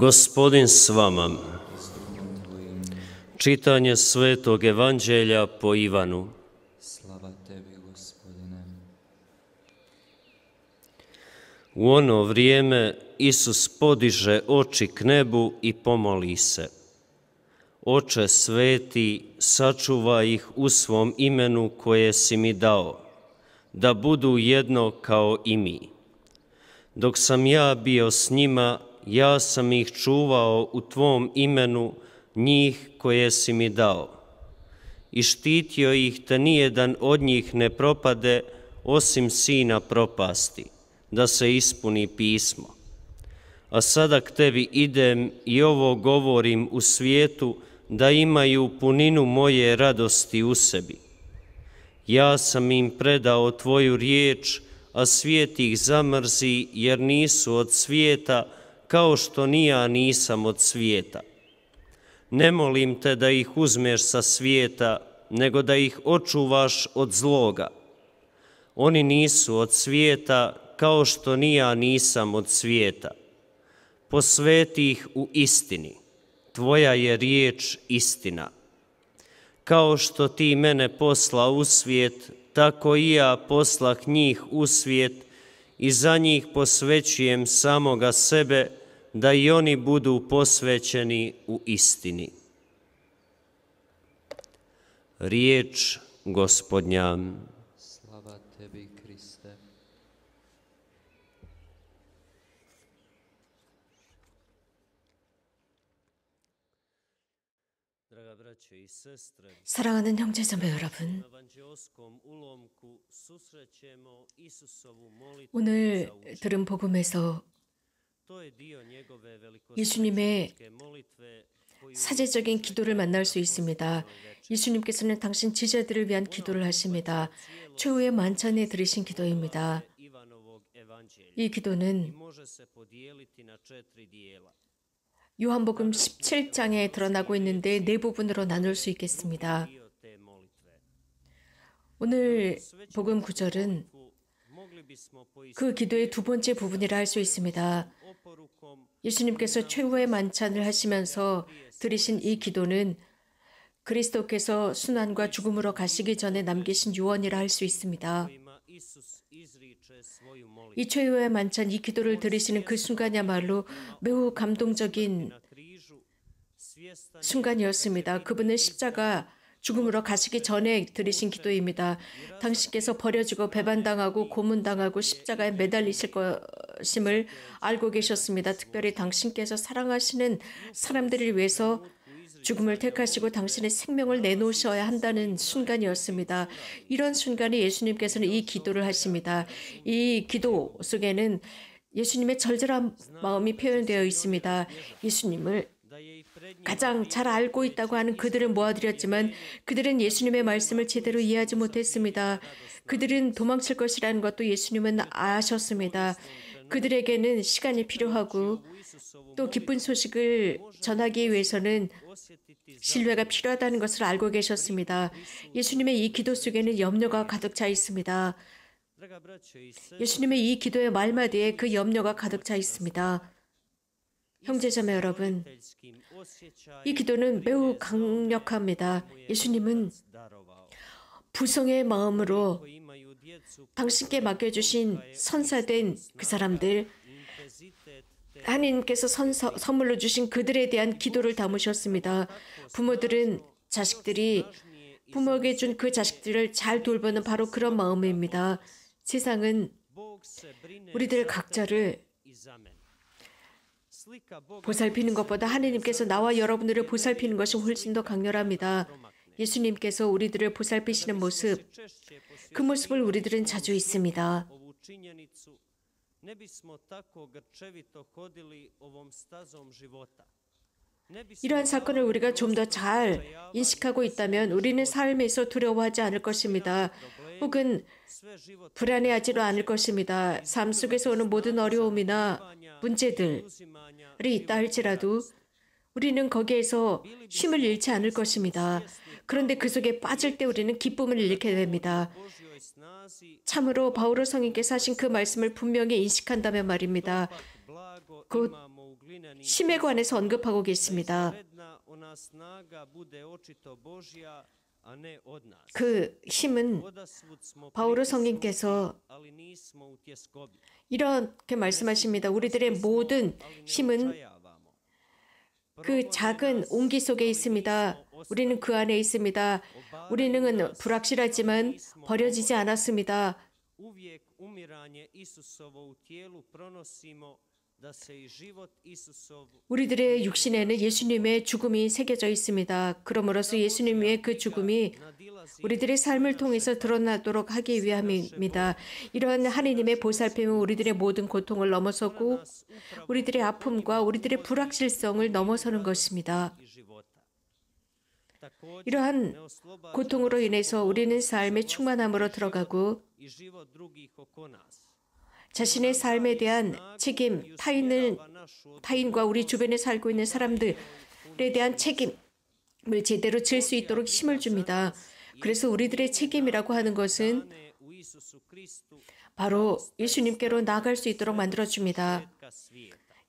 Gospodin s vama. Čitanje Svetog Evanđelja po Ivanu. Slava tebi, Gospodine. U ono vrijeme Isus podiže oči k nebu i pomoli se: Oče sveti, sačuvaj ih u svom imenu koje si mi dao, da budu jedno kao i mi. Dok sam ja bio s njima, ja sam ih čuvao u tvom imenu, njih koje si mi dao. I štitio ih, te nijedan od njih ne propade, osim sina propasti, da se ispuni pismo. A sada k tebi idem i ovo govorim u svijetu, da imaju puninu moje radosti u sebi. Ja sam im predao tvoju riječ, a svijet ih zamrzi, jer nisu od svijeta, kao što ni ja nisam od svijeta. Ne molim te da ih uzmeš sa svijeta, nego da ih očuvaš od zloga. Oni nisu od svijeta, kao što ni ja nisam od svijeta. Posveti ih u istini. Tvoja je riječ istina. Kao što ti mene posla u svijet, tako i ja poslah njih u svijet i za njih posvećujem samoga sebe, da i oni budu posvećeni u istini. Riječ Gospodnja. Slava tebi, Kriste. 사랑하는 형제자매 여러분, 오늘 들은 복음에서 예수님의 사제적인 기도를 만날 수 있습니다. 예수님께서는 당신 제자들을 위한 기도를 하십니다. 최후의 만찬에 드리신 기도입니다. 이 기도는 요한복음 17장에 드러나고 있는데 네 부분으로 나눌 수 있겠습니다. 오늘 복음 구절은 그 기도의 두 번째 부분이라 할 수 있습니다. 예수님께서 최후의 만찬을 하시면서 드리신 이 기도는 그리스도께서 순환과 죽음으로 가시기 전에 남기신 유언이라 할 수 있습니다. 이 최후의 만찬, 이 기도를 드리시는 그 순간이야말로 매우 감동적인 순간이었습니다. 그분은 십자가 죽음으로 가시기 전에 드리신 기도입니다. 당신께서 버려지고 배반당하고 고문당하고 십자가에 매달리실 것임을 알고 계셨습니다. 특별히 당신께서 사랑하시는 사람들을 위해서 죽음을 택하시고 당신의 생명을 내놓으셔야 한다는 순간이었습니다. 이런 순간에 예수님께서는 이 기도를 하십니다. 이 기도 속에는 예수님의 절절한 마음이 표현되어 있습니다. 예수님을 가장 잘 알고 있다고 하는 그들을 모아드렸지만 그들은 예수님의 말씀을 제대로 이해하지 못했습니다. 그들은 도망칠 것이라는 것도 예수님은 아셨습니다. 그들에게는 시간이 필요하고 또 기쁜 소식을 전하기 위해서는 신뢰가 필요하다는 것을 알고 계셨습니다. 예수님의 이 기도 속에는 염려가 가득 차 있습니다. 예수님의 이 기도의 말마디에 그 염려가 가득 차 있습니다. 형제자매 여러분, 이 기도는 매우 강력합니다. 예수님은 부성의 마음으로 당신께 맡겨주신 선사된 그 사람들, 하나님께서 선물로 주신 그들에 대한 기도를 담으셨습니다. 부모들은 자식들이 부모에게 준 그 자식들을 잘 돌보는 바로 그런 마음입니다. 세상은 우리들 각자를 보살피는 것보다 하나님께서 나와 여러분들을 보살피는 것이 훨씬 더 강렬합니다. 예수님께서 우리들을 보살피시는 모습, 그 모습을 우리들은 자주 있습니다. 이러한 사건을 우리가 좀 더 잘 인식하고 있다면 우리는 삶에서 두려워하지 않을 것입니다. 혹은 불안해하지도 않을 것입니다. 삶 속에서 오는 모든 어려움이나 문제들이 있다 할지라도 우리는 거기에서 힘을 잃지 않을 것입니다. 그런데 그 속에 빠질 때 우리는 기쁨을 잃게 됩니다. 참으로 바오로 성인께서 하신 그 말씀을 분명히 인식한다면 말입니다. 곧 힘에 관해서 언급하고 계십니다. 그 힘은 바오로 성인께서 이렇게 말씀하십니다. 우리들의 모든 힘은 그 작은 온기 속에 있습니다. 우리는 그 안에 있습니다. 우리는 불확실하지만 버려지지 않았습니다. 우리들의 육신에는 예수님의 죽음이 새겨져 있습니다. 그러므로서 예수님의 그 죽음이 우리들의 삶을 통해서 드러나도록 하기 위함입니다. 이러한 하느님의 보살핌은 우리들의 모든 고통을 넘어서고 우리들의 아픔과 우리들의 불확실성을 넘어서는 것입니다. 이러한 고통으로 인해서 우리는 삶의 충만함으로 들어가고 자신의 삶에 대한 책임, 타인과 우리 주변에 살고 있는 사람들에 대한 책임을 제대로 질 수 있도록 힘을 줍니다. 그래서 우리들의 책임이라고 하는 것은 바로 예수님께로 나아갈 수 있도록 만들어줍니다.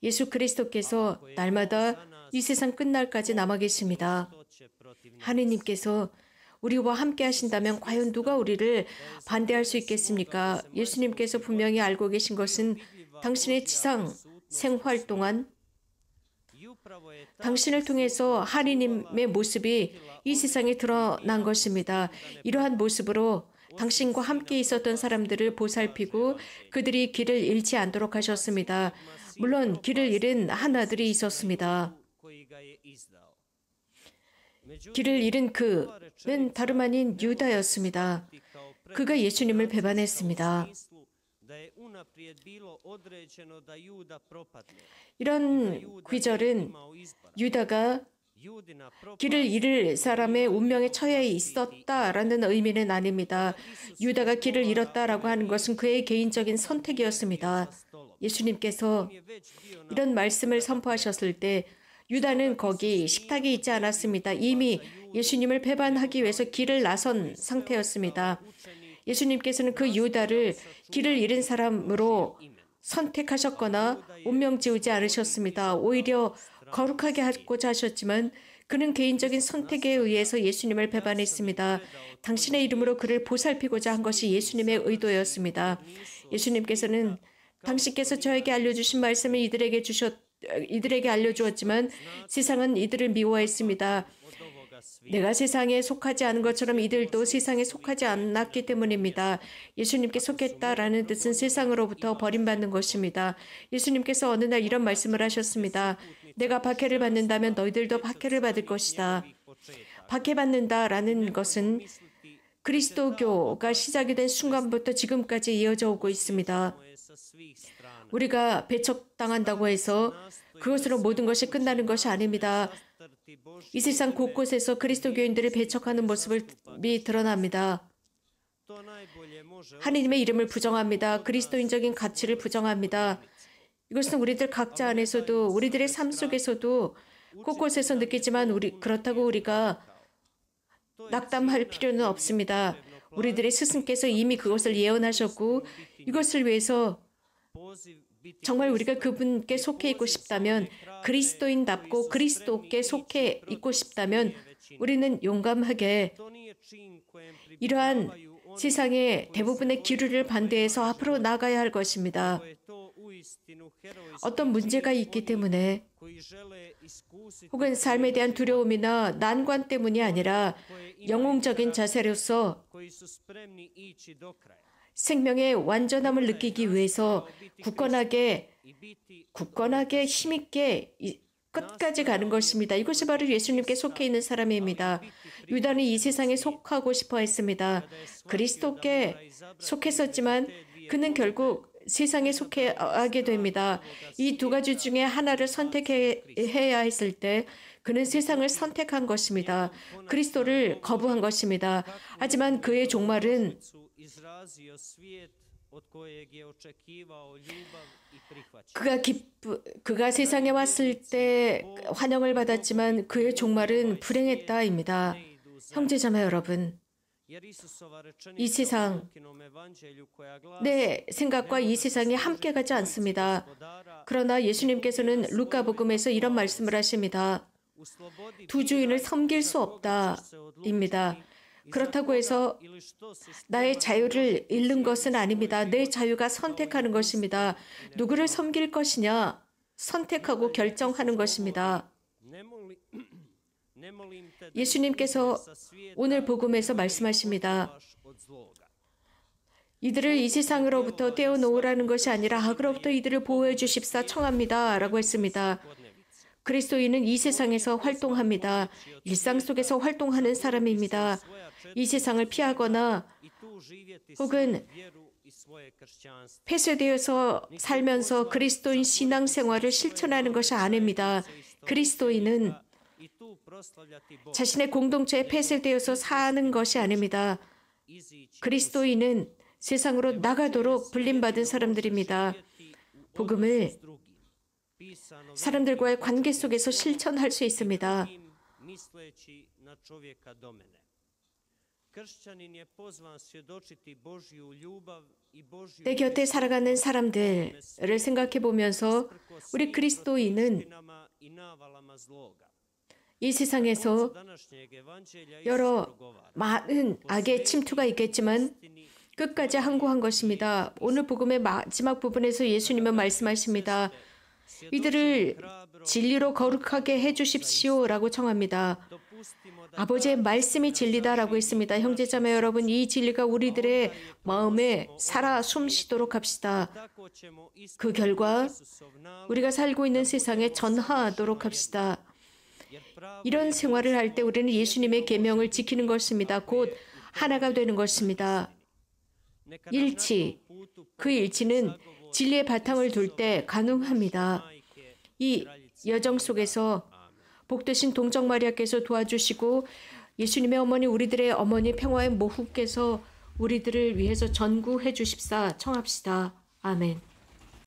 예수 그리스도께서 날마다 이 세상 끝날까지 남아 계십니다. 하느님께서 우리와 함께 하신다면 과연 누가 우리를 반대할 수 있겠습니까? 예수님께서 분명히 알고 계신 것은 당신의 지상 생활 동안 당신을 통해서 하느님의 모습이 이 세상에 드러난 것입니다. 이러한 모습으로 당신과 함께 있었던 사람들을 보살피고 그들이 길을 잃지 않도록 하셨습니다. 물론 길을 잃은 한 아들이 있었습니다. 길을 잃은 그는 다름 아닌 유다였습니다. 그가 예수님을 배반했습니다. 이런 귀절은 유다가 길을 잃을 사람의 운명에 처해 있었다라는 의미는 아닙니다. 유다가 길을 잃었다라고 하는 것은 그의 개인적인 선택이었습니다. 예수님께서 이런 말씀을 선포하셨을 때 유다는 거기 식탁에 있지 않았습니다. 이미 예수님을 배반하기 위해서 길을 나선 상태였습니다. 예수님께서는 그 유다를 길을 잃은 사람으로 선택하셨거나 운명 지우지 않으셨습니다. 오히려 거룩하게 하고자 하셨지만 그는 개인적인 선택에 의해서 예수님을 배반했습니다. 당신의 이름으로 그를 보살피고자 한 것이 예수님의 의도였습니다. 예수님께서는 당신께서 저에게 알려주신 말씀을 이들에게 알려주었지만 세상은 이들을 미워했습니다. 내가 세상에 속하지 않은 것처럼 이들도 세상에 속하지 않았기 때문입니다. 예수님께 속했다라는 뜻은 세상으로부터 버림받는 것입니다. 예수님께서 어느 날 이런 말씀을 하셨습니다. 내가 박해를 받는다면 너희들도 박해를 받을 것이다. 박해받는다라는 것은 그리스도교가 시작이 된 순간부터 지금까지 이어져 오고 있습니다. 우리가 배척당한다고 해서 그것으로 모든 것이 끝나는 것이 아닙니다. 이 세상 곳곳에서 그리스도교인들을 배척하는 모습이 드러납니다. 하느님의 이름을 부정합니다. 그리스도인적인 가치를 부정합니다. 이것은 우리들 각자 안에서도 우리들의 삶 속에서도 곳곳에서 느끼지만 그렇다고 우리가 낙담할 필요는 없습니다. 우리들의 스승께서 이미 그것을 예언하셨고 이것을 위해서 정말 우리가 그분께 속해 있고 싶다면 그리스도인답고 그리스도께 속해 있고 싶다면 우리는 용감하게 이러한 세상의 대부분의 기류를 반대해서 앞으로 나가야 할 것입니다. 어떤 문제가 있기 때문에 혹은 삶에 대한 두려움이나 난관 때문이 아니라 영웅적인 자세로서 생명의 완전함을 느끼기 위해서 굳건하게 힘있게 끝까지 가는 것입니다. 이것이 바로 예수님께 속해 있는 사람입니다. 유다는 이 세상에 속하고 싶어 했습니다. 그리스도께 속했었지만 그는 결국 세상에 속하게 됩니다. 이 두 가지 중에 하나를 선택해야 했을 때 그는 세상을 선택한 것입니다. 그리스도를 거부한 것입니다. 하지만 그의 종말은 그가 세상에 왔을 때 환영을 받았지만 그의 종말은 불행했다입니다. 형제자매 여러분, 이 세상, 내 생각과 이 세상이 함께 가지 않습니다. 그러나 예수님께서는 루카복음에서 이런 말씀을 하십니다. 두 주인을 섬길 수 없다입니다. 그렇다고 해서 나의 자유를 잃는 것은 아닙니다. 내 자유가 선택하는 것입니다. 누구를 섬길 것이냐 선택하고 결정하는 것입니다. 예수님께서 오늘 복음에서 말씀하십니다. 이들을 이 세상으로부터 떼어놓으라는 것이 아니라 악으로부터 이들을 보호해 주십사 청합니다. 라고 했습니다. 그리스도인은 이 세상에서 활동합니다. 일상 속에서 활동하는 사람입니다. 이 세상을 피하거나 혹은 폐쇄되어서 살면서 그리스도인 신앙생활을 실천하는 것이 아닙니다. 그리스도인은 자신의 공동체에 폐쇄되어서 사는 것이 아닙니다. 그리스도인은 세상으로 나가도록 불림받은 사람들입니다. 복음을 사람들과의 관계 속에서 실천할 수 있습니다. 내 곁에 살아가는 사람들을 생각해 보면서 우리 그리스도인은 이 세상에서 여러 많은 악의 침투가 있겠지만 끝까지 항구한 것입니다. 오늘 복음의 마지막 부분에서 예수님은 말씀하십니다. 이들을 진리로 거룩하게 해주십시오 라고 청합니다. 아버지의 말씀이 진리다라고 했습니다. 형제자매 여러분, 이 진리가 우리들의 마음에 살아 숨쉬도록 합시다. 그 결과 우리가 살고 있는 세상에 전하도록 합시다. 이런 생활을 할 때 우리는 예수님의 계명을 지키는 것입니다. 곧 하나가 되는 것입니다. 일치, 그 일치는 진리의 바탕을 둘 때 가능합니다. 이 여정 속에서 복되신 동정 마리아께서 도와주시고 예수님의 어머니 우리들의 어머니 평화의 모후께서 우리들을 위해서 전구해 주십사 청합시다. 아멘.